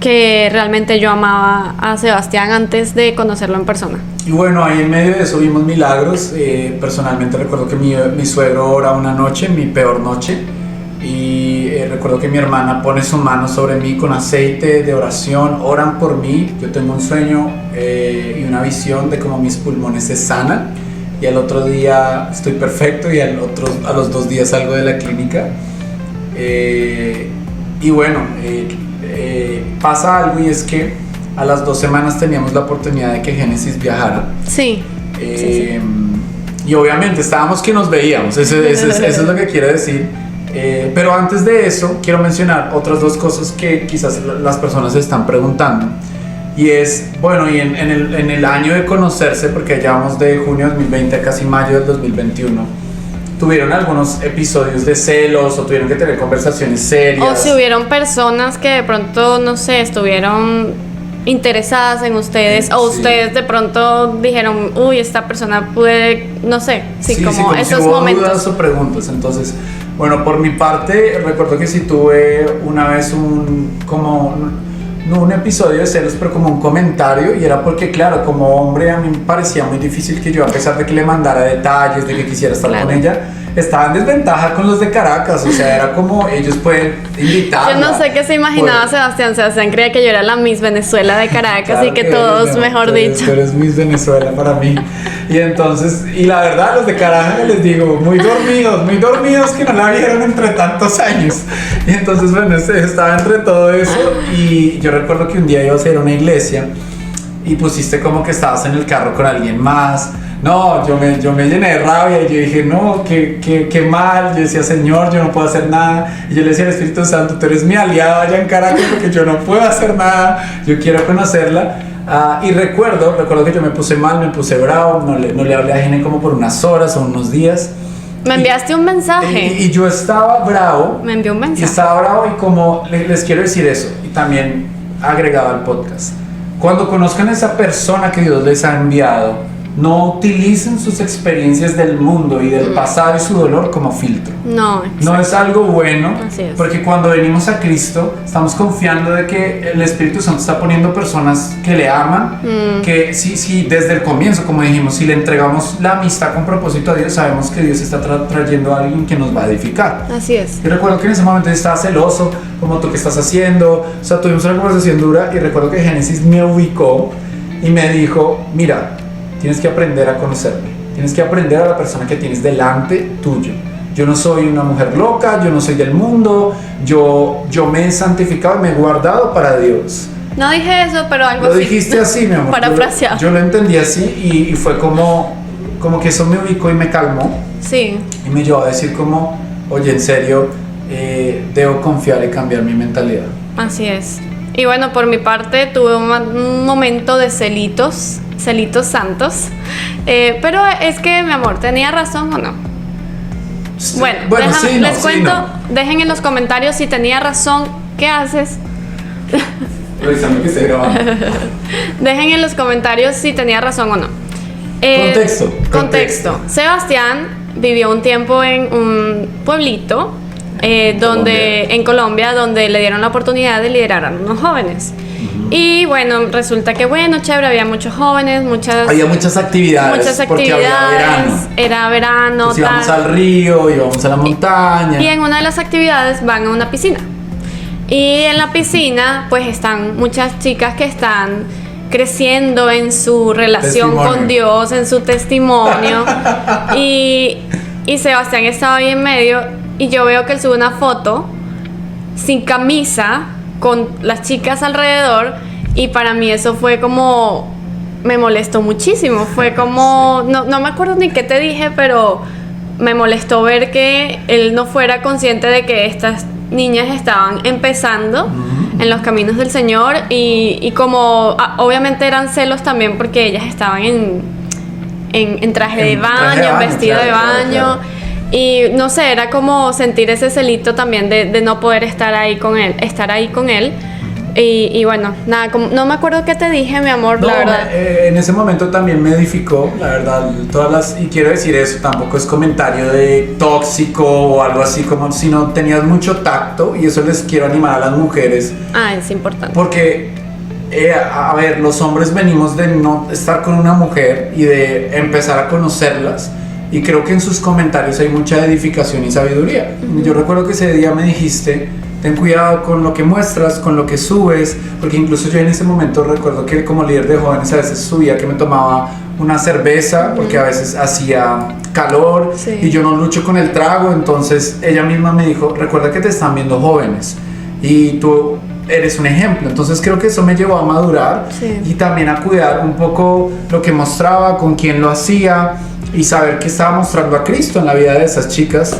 que realmente yo amaba a Sebastián antes de conocerlo en persona. Y bueno, ahí en medio de eso vimos milagros. Personalmente recuerdo que mi suegro ora una noche, mi peor noche, y recuerdo que mi hermana pone su mano sobre mí con aceite de oración, oran por mí. Yo tengo un sueño y una visión de cómo mis pulmones se sanan, y al otro día estoy perfecto, y a los 2 días salgo de la clínica. Y bueno, pasa algo, y es que a las 2 semanas teníamos la oportunidad de que Génesis viajara. Sí. Sí. Y obviamente estábamos que nos veíamos, eso es lo que quiero decir. Pero antes de eso, quiero mencionar otras 2 cosas que quizás las personas se están preguntando. Y es, bueno, y en el año de conocerse, porque ya vamos de junio de 2020 a casi mayo del 2021, ¿tuvieron algunos episodios de celos o tuvieron que tener conversaciones serias? O si hubieron personas que de pronto, no sé, estuvieron interesadas en ustedes, o Sí. ustedes de pronto dijeron, uy, esta persona puede, no sé, como si esos hubo momentos. dudas o preguntas. Entonces, bueno, por mi parte, recuerdo que sí tuve una vez no un episodio de celos, pero como un comentario, y era porque, claro, como hombre a mí me parecía muy difícil que yo, a pesar de que le mandara detalles, de que quisiera estar Claro. con ella, estaba en desventaja con los de Caracas. O sea, era como ellos pueden invitarla. Yo no sé qué se imaginaba Sebastián. Sebastián creía que yo era la Miss Venezuela de Caracas, Claro y que eres, todos, mi amor, mejor tú dicho. eres Miss Venezuela para mí. Y entonces, y la verdad, los de Caracas, les digo, muy dormidos que no la vieron entre tantos años. Y entonces, bueno, estaba entre todo eso. Y yo recuerdo que un día ibas a ir a una iglesia y pusiste como que estabas en el carro con alguien más. No, yo me llené de rabia, y yo dije, no, qué mal. Yo decía, Señor, yo no puedo hacer nada. Y yo le decía al Espíritu Santo, tú eres mi aliado allá en Caracas, porque yo no puedo hacer nada, yo quiero conocerla. Y recuerdo que yo me puse mal, me puse bravo, no le hablé a Gene como por unas horas o unos días. Me enviaste un mensaje. Y yo estaba bravo. Me envió un mensaje. Y estaba bravo, y como les quiero decir eso, y también agregado al podcast, cuando conozcan a esa persona que Dios les ha enviado, no utilicen sus experiencias del mundo y del pasado y su dolor como filtro. No, No es algo bueno, Así es. porque cuando venimos a Cristo estamos confiando de que el Espíritu Santo está poniendo personas que le aman, que sí, desde el comienzo, como dijimos, si le entregamos la amistad con propósito a Dios, sabemos que Dios está trayendo a alguien que nos va a edificar. Así es. Y recuerdo que en ese momento yo estaba celoso, como tú, ¿qué estás haciendo? O sea, tuvimos una conversación dura, y recuerdo que Génesis me ubicó y me dijo, mira, tienes que aprender a conocerme, tienes que aprender a la persona que tienes delante tuyo. Yo no soy una mujer loca, yo no soy del mundo, yo me he santificado y me he guardado para Dios. No dije eso, pero algo Lo así. dijiste así, mi amor. Parafraseado. Yo lo entendí así, y fue como que eso me ubicó y me calmó. Sí. Y me llevó a decir como, oye, en serio, debo confiar y cambiar mi mentalidad. Así es. Y bueno, por mi parte tuve un momento de celitos santos. Pero es que, mi amor, ¿tenía razón o no? Bueno, sí, les sí, cuento, no. dejen en los comentarios si tenía razón. ¿Qué haces? Revisando que esté grabando. Dejen en los comentarios si tenía razón o no. Contexto. Sebastián vivió un tiempo en un pueblito en Colombia, donde le dieron la oportunidad de liderar a unos jóvenes. Y bueno, resulta que chévere, había muchos jóvenes, había muchas actividades, porque había verano. Era verano. Entonces íbamos al río, íbamos a la montaña. Y en una de las actividades van a una piscina. Y en la piscina pues están muchas chicas que están creciendo en su relación con Dios, en su testimonio. y Sebastián estaba ahí en medio y yo veo que él sube una foto sin camisa con las chicas alrededor, y para mí eso fue como, me molestó muchísimo. Fue como, no me acuerdo ni qué te dije, pero me molestó ver que él no fuera consciente de que estas niñas estaban empezando en los caminos del Señor, y como obviamente eran celos también porque ellas estaban en traje de baño, en vestido de baño. Y no sé, era como sentir ese celito también de no poder estar ahí con él. Y bueno, nada, no me acuerdo qué te dije, mi amor, la verdad. En ese momento también me edificó, la verdad, y quiero decir eso, tampoco es comentario de tóxico o algo así, como si no tenías mucho tacto, y eso les quiero animar a las mujeres. Es importante. Porque, a ver, los hombres venimos de no estar con una mujer y de empezar a conocerlas. Y creo que en sus comentarios hay mucha edificación y sabiduría. Yo recuerdo que ese día me dijiste, ten cuidado con lo que muestras, con lo que subes, porque incluso yo en ese momento recuerdo que como líder de jóvenes a veces subía que me tomaba una cerveza, porque a veces hacía calor, y yo no lucho con el trago. Entonces ella misma me dijo, recuerda que te están viendo jóvenes y tú eres un ejemplo. Entonces creo que eso me llevó a madurar y también a cuidar un poco lo que mostraba, con quién lo hacía, y saber que estaba mostrando a Cristo en la vida de esas chicas.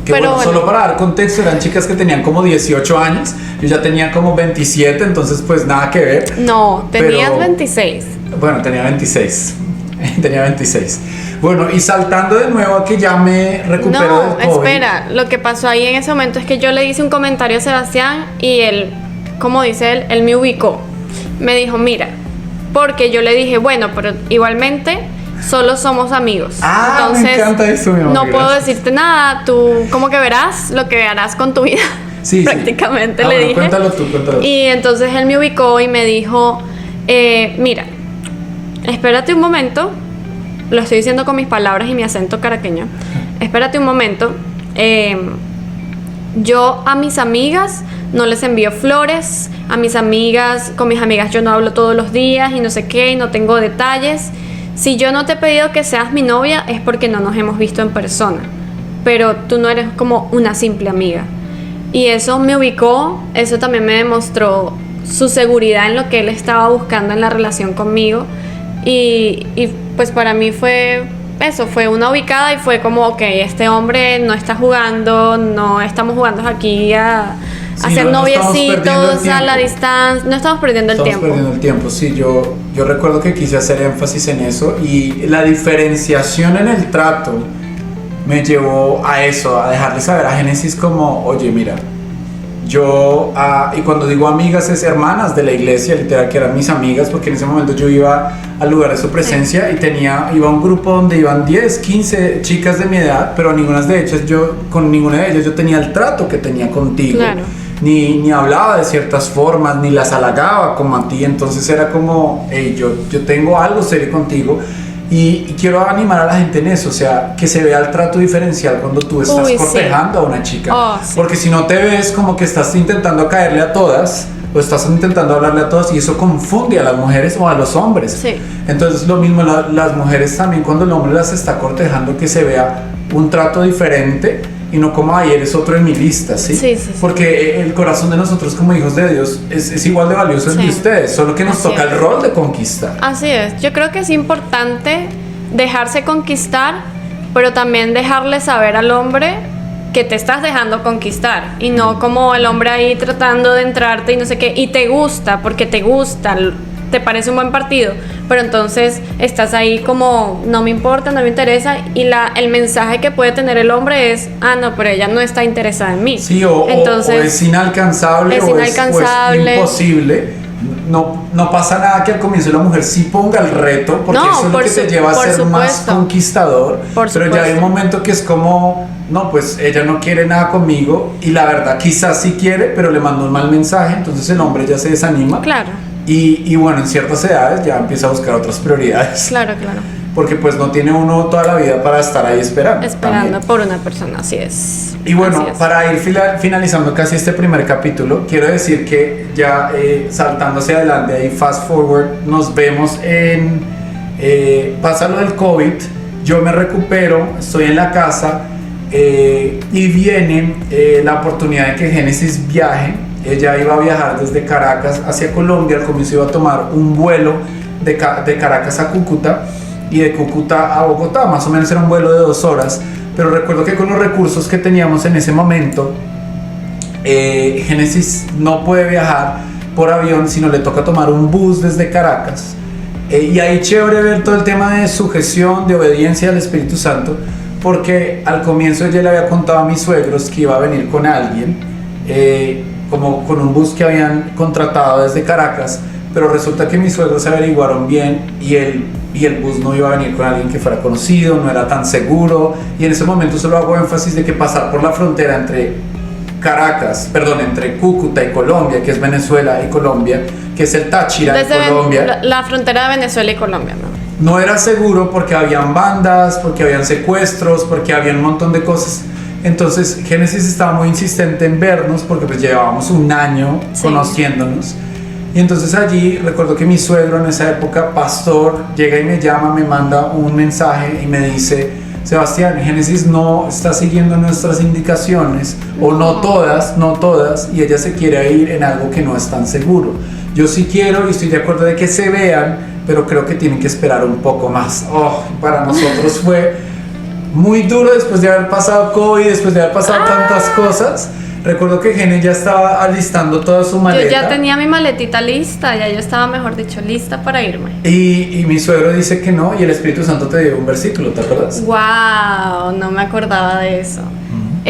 Que bueno, solo para dar contexto, eran chicas que tenían como 18 años, yo ya tenía como 27, entonces pues nada que ver. No, tenías 26. Bueno, tenía 26. Bueno, y saltando de nuevo a que ya me recupero del COVID. Espera, lo que pasó ahí en ese momento es que yo le hice un comentario a Sebastián y él, como dice él me ubicó. Me dijo, mira, porque yo le dije, bueno, pero igualmente solo somos amigos. Entonces, me encanta eso, mi amor. No puedo decirte nada, tú como que verás lo que harás con tu vida. Sí, prácticamente le dije. Cuéntalo tú. Y entonces él me ubicó y me dijo, mira, espérate un momento, lo estoy diciendo con mis palabras y mi acento caraqueño. Espérate un momento, yo a mis amigas no les envío flores, con mis amigas yo no hablo todos los días y no sé qué, y no tengo detalles. Si yo no te he pedido que seas mi novia es porque no nos hemos visto en persona, pero tú no eres como una simple amiga. Y eso me ubicó, eso también me demostró su seguridad en lo que él estaba buscando en la relación conmigo. Y pues para mí fue eso, fue una ubicada y fue como, ok, este hombre no está jugando, no estamos jugando aquí a hacer noviecitos a la distancia, no estamos perdiendo el tiempo. Sí, yo recuerdo que quise hacer énfasis en eso, y la diferenciación en el trato me llevó a eso, a dejarle saber a Génesis como, oye, mira, yo, y cuando digo amigas es hermanas de la iglesia, literal, que eran mis amigas, porque en ese momento yo iba al lugar de su presencia y iba a un grupo donde iban 10, 15 chicas de mi edad, pero con ninguna de ellas yo tenía el trato que tenía contigo. Claro. Ni hablaba de ciertas formas, ni las halagaba como a ti. Entonces era como, hey, yo tengo algo serio contigo. Y quiero animar a la gente en eso, o sea, que se vea el trato diferencial cuando tú estás cortejando a una chica. Porque si no te ves como que estás intentando caerle a todas, o estás intentando hablarle a todas, y eso confunde a las mujeres o a los hombres. Entonces lo mismo, las mujeres también, cuando el hombre las está cortejando, que se vea un trato diferente, y no como, ay, eres otro en mi lista, ¿sí? Porque el corazón de nosotros como hijos de Dios es igual de valioso el de ustedes, solo que nos toca el rol de conquistar. Así es, yo creo que es importante dejarse conquistar, pero también dejarle saber al hombre que te estás dejando conquistar, y no como el hombre ahí tratando de entrarte y no sé qué, y te gusta, porque te gusta, te parece un buen partido, pero entonces estás ahí como, no me importa, no me interesa, y el mensaje que puede tener el hombre es, no, pero ella no está interesada en mí. Sí, entonces, o es inalcanzable, o es imposible. no pasa nada que al comienzo la mujer sí ponga el reto, porque No, eso es lo por que te su- lleva a por ser más supuesto. conquistador. Por Pero ya hay un supuesto. momento que es como, no, pues ella no quiere nada conmigo, y la verdad quizás sí quiere, pero le mandó un mal mensaje, entonces el hombre ya se desanima. Claro, Y bueno, en ciertas edades ya empieza a buscar otras prioridades. claro. Porque pues no tiene uno toda la vida para estar ahí esperando. Esperando también. por una persona, así es. Y bueno, Así es. para ir finalizando casi este primer capítulo, quiero decir que ya saltando hacia adelante, ahí fast forward, nos vemos en... pasa lo del COVID, yo me recupero, estoy en la casa y viene la oportunidad de que Génesis viaje. Ella iba a viajar desde Caracas hacia Colombia, al comienzo iba a tomar un vuelo de Caracas a Cúcuta y de Cúcuta a Bogotá, más o menos era un vuelo de 2 horas, pero recuerdo que con los recursos que teníamos en ese momento, Génesis no puede viajar por avión, sino le toca tomar un bus desde Caracas. Y ahí chévere ver todo el tema de sujeción, de obediencia al Espíritu Santo, porque al comienzo ella le había contado a mis suegros que iba a venir con alguien, como con un bus que habían contratado desde Caracas, pero resulta que mis suegros se averiguaron bien y el bus no iba a venir con alguien que fuera conocido, no era tan seguro, y en ese momento solo hago énfasis de que pasar por la frontera entre Cúcuta y Colombia, que es Venezuela y Colombia, que es el Táchira de Colombia, la frontera de Venezuela y Colombia, ¿no? no era seguro porque habían bandas, porque habían secuestros, porque había un montón de cosas. Entonces Génesis estaba muy insistente en vernos porque pues llevábamos un año conociéndonos. Y entonces allí recuerdo que mi suegro en esa época, pastor, llega y me llama, me manda un mensaje y me dice: Sebastián, Génesis no está siguiendo nuestras indicaciones, o no todas, y ella se quiere ir en algo que no es tan seguro. Yo sí quiero y estoy de acuerdo de que se vean, pero creo que tienen que esperar un poco más. Para nosotros fue muy duro después de haber pasado COVID, después de haber pasado tantas cosas. Recuerdo que Gene ya estaba alistando toda su maleta. Yo ya tenía mi maletita lista, ya yo estaba, mejor dicho, lista para irme. Y mi suegro dice que no, y el Espíritu Santo te dio un versículo, ¿te acuerdas? ¡Wow! No me acordaba de eso.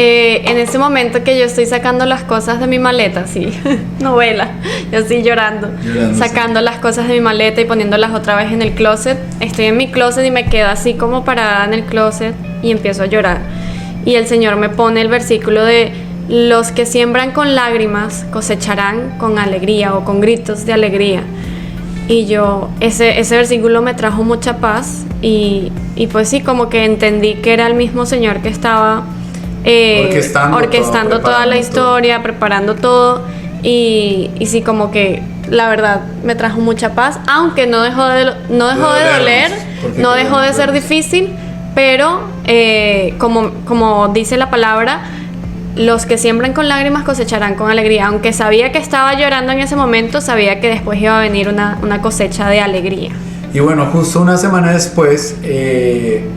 En ese momento que yo estoy sacando las cosas de mi maleta, sí, novela, yo estoy llorando sacando las cosas de mi maleta y poniéndolas otra vez en el closet. Estoy en mi closet y me quedo así como parada en el closet y empiezo a llorar. Y el Señor me pone el versículo de: los que siembran con lágrimas cosecharán con alegría, o con gritos de alegría. Y yo, ese versículo me trajo mucha paz y pues sí, como que entendí que era el mismo Señor que estaba orquestando toda la historia, preparando todo, y sí, como que la verdad me trajo mucha paz, aunque no dejó de doler, no dejó de ser difícil, pero como dice la palabra, los que siembran con lágrimas cosecharán con alegría. Aunque sabía que estaba llorando en ese momento, sabía que después iba a venir una cosecha de alegría. Y bueno, justo una semana después,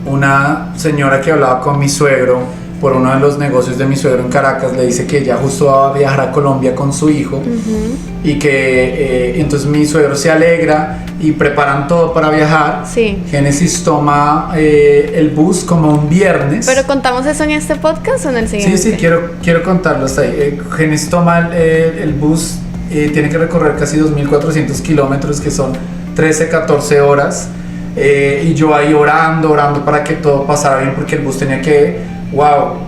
una señora que hablaba con mi suegro por uno de los negocios de mi suegro en Caracas le dice que ella justo va a viajar a Colombia con su hijo, y que entonces mi suegro se alegra y preparan todo para viajar. Sí. Génesis toma el bus como un viernes. ¿Pero contamos eso en este podcast o en el siguiente? Sí, quiero contarlo hasta ahí. Génesis toma el bus, tiene que recorrer casi 2.400 kilómetros, que son 13-14 horas, y yo ahí orando para que todo pasara bien, porque el bus tenía que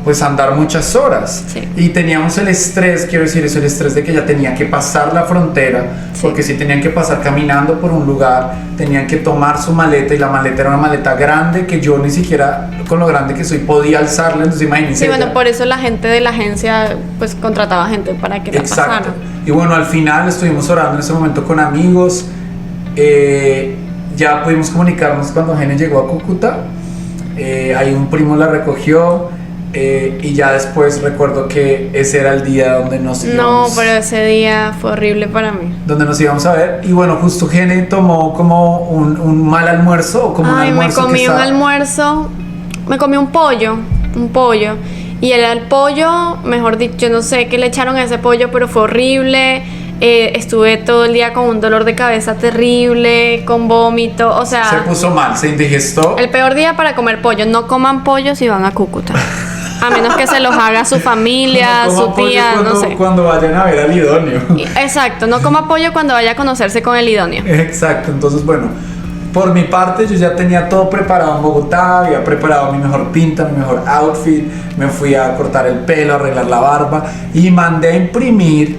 pues andar muchas horas. Sí. Y teníamos el estrés, quiero decir eso, el estrés de que ya tenía que pasar la frontera, porque si tenían que pasar caminando por un lugar, tenían que tomar su maleta, y la maleta era una maleta grande que yo ni siquiera, con lo grande que soy, podía alzarla. Entonces imagínense. Sí, bueno, por eso la gente de la agencia pues contrataba gente para que la pasara. Y bueno, al final estuvimos orando en ese momento con amigos, ya pudimos comunicarnos cuando Gene llegó a Cúcuta. Ahí un primo la recogió, y ya después recuerdo que ese era el día donde nos íbamos. No, pero ese día fue horrible para mí. Donde nos íbamos a ver. Y bueno, justo Gene tomó como un mal almuerzo, o como un almuerzo. Me comí un almuerzo, me comí un pollo. Y era el pollo, mejor dicho, yo no sé qué le echaron a ese pollo, pero fue horrible. Estuve todo el día con un dolor de cabeza terrible, con vómito, o sea... Se puso mal, se indigestó. El peor día para comer pollo. No coman pollo si van a Cúcuta. A menos que se los haga su familia, No su coma pollo tía, cuando, no sé. cuando vayan a ver al idóneo. Exacto, no coma pollo cuando vaya a conocerse con el idóneo. Exacto, entonces bueno, por mi parte yo ya tenía todo preparado en Bogotá, había preparado mi mejor pinta, mi mejor outfit, me fui a cortar el pelo, a arreglar la barba y mandé a imprimir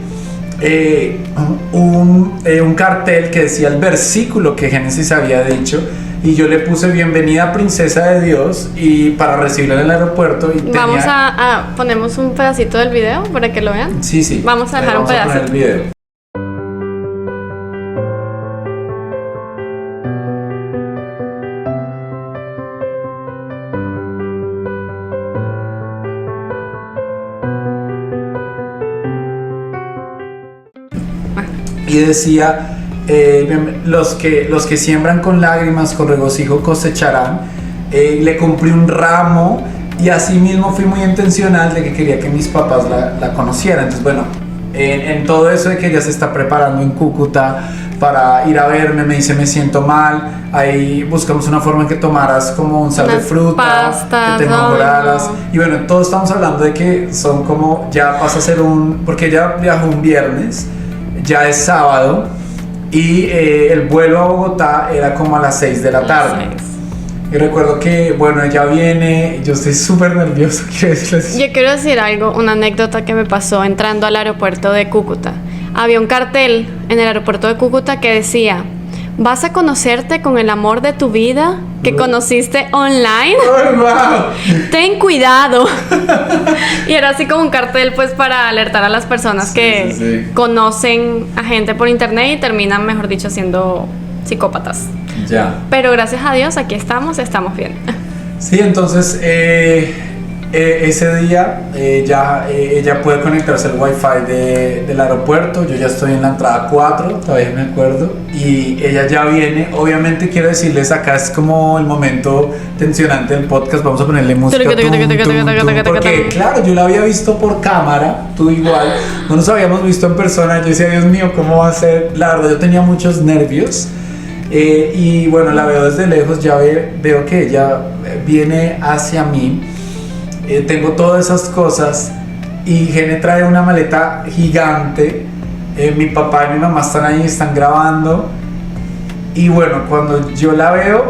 un cartel que decía el versículo que Génesis había dicho y yo le puse bienvenida princesa de Dios y para recibirla en el aeropuerto y Vamos ponemos un pedacito del video para que lo vean. Sí. Vamos a Ahí dejar un vamos a poner pedacito. el video. Y decía, los que siembran con lágrimas, con regocijo cosecharán. Le compré un ramo y así mismo fui muy intencional de que quería que mis papás la conocieran. Entonces bueno, en todo eso de que ella se está preparando en Cúcuta para ir a verme, me dice me siento mal, ahí buscamos una forma en que tomaras como un sal de fruta, pastas, que te mejoraras, no. Y bueno, todos estamos hablando de que son como, ya pasa a ser porque ella viajó un viernes, ya es sábado y el vuelo a Bogotá era como a las 6 de la tarde. Y recuerdo que, bueno, ella viene, yo estoy súper nervioso, quiero decirles. Yo quiero decir algo, una anécdota que me pasó entrando al aeropuerto de Cúcuta. Había un cartel en el aeropuerto de Cúcuta que decía: vas a conocerte con el amor de tu vida que conociste online. ¡Oh, wow! Ten cuidado. Y era así como un cartel pues para alertar a las personas que conocen a gente por internet y terminan, mejor dicho, siendo psicópatas. Ya. Pero gracias a Dios aquí estamos bien. Sí, entonces ese día ella puede conectarse al wifi del aeropuerto. Yo ya estoy en la entrada 4, todavía me acuerdo, y ella ya viene. Obviamente quiero decirles, acá es como el momento tensionante del podcast, vamos a ponerle música porque claro, yo la había visto por cámara, tú igual, no nos habíamos visto en persona. Yo decía, Dios mío, ¿cómo va a ser? La verdad yo tenía muchos nervios. Y bueno, la veo desde lejos, ya veo que ella viene hacia mí. Tengo todas esas cosas y Gene trae una maleta gigante. Mi papá y mi mamá están ahí, están grabando. Y bueno, cuando yo la veo,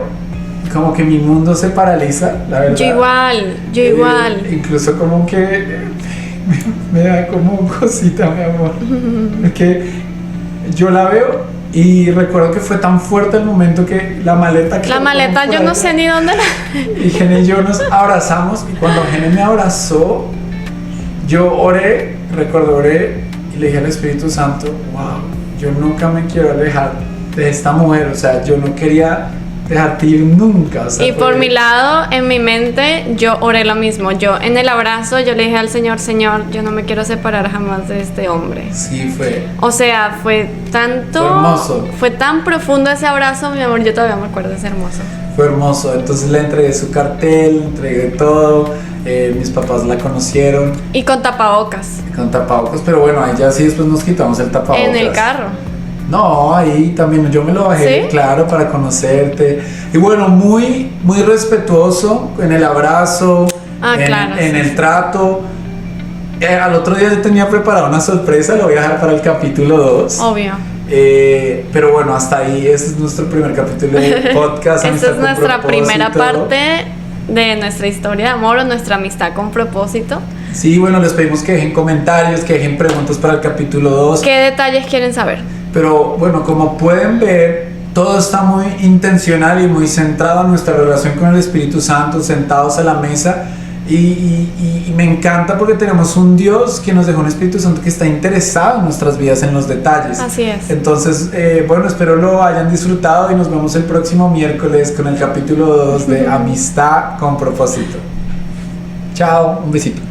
como que mi mundo se paraliza, la verdad. Yo igual. Incluso como que me da como cosita, mi amor. Porque yo la veo. Y recuerdo que fue tan fuerte el momento que la maleta yo no sé ni dónde y Gene y yo nos abrazamos. Y cuando Gene me abrazó, yo oré y le dije al Espíritu Santo: wow, yo nunca me quiero alejar de esta mujer. O sea, yo no quería dejarte ir nunca. O sea, y por mi lado, en mi mente, yo oré lo mismo. Yo en el abrazo, yo le dije al Señor: Señor, yo no me quiero separar jamás de este hombre. Sí, fue. O sea, fue tanto. Fue hermoso. Fue tan profundo ese abrazo, mi amor. Yo todavía me acuerdo, es hermoso. Fue hermoso. Entonces le entregué su cartel, le entregué todo. Mis papás la conocieron. Y con tapabocas. Pero bueno, ahí ya sí después nos quitamos el tapabocas. En el carro. No, ahí también yo me lo bajé, ¿sí? Claro, para conocerte. Y bueno, muy, muy respetuoso en el abrazo, claro, en el trato. Al otro día yo tenía preparada una sorpresa, lo voy a dejar para el capítulo 2. Obvio. Pero bueno, hasta ahí, este es nuestro primer capítulo de podcast. Esta es nuestra primera parte de nuestra historia de amor o nuestra amistad con propósito. Sí, bueno, les pedimos que dejen comentarios, que dejen preguntas para el capítulo 2. ¿Qué detalles quieren saber? Pero bueno, como pueden ver, todo está muy intencional y muy centrado en nuestra relación con el Espíritu Santo, sentados a la mesa. Y me encanta porque tenemos un Dios que nos dejó un Espíritu Santo que está interesado en nuestras vidas, en los detalles. Así es. Entonces, bueno, espero lo hayan disfrutado y nos vemos el próximo miércoles con el capítulo 2 de Amistad con Propósito. Chao, un besito.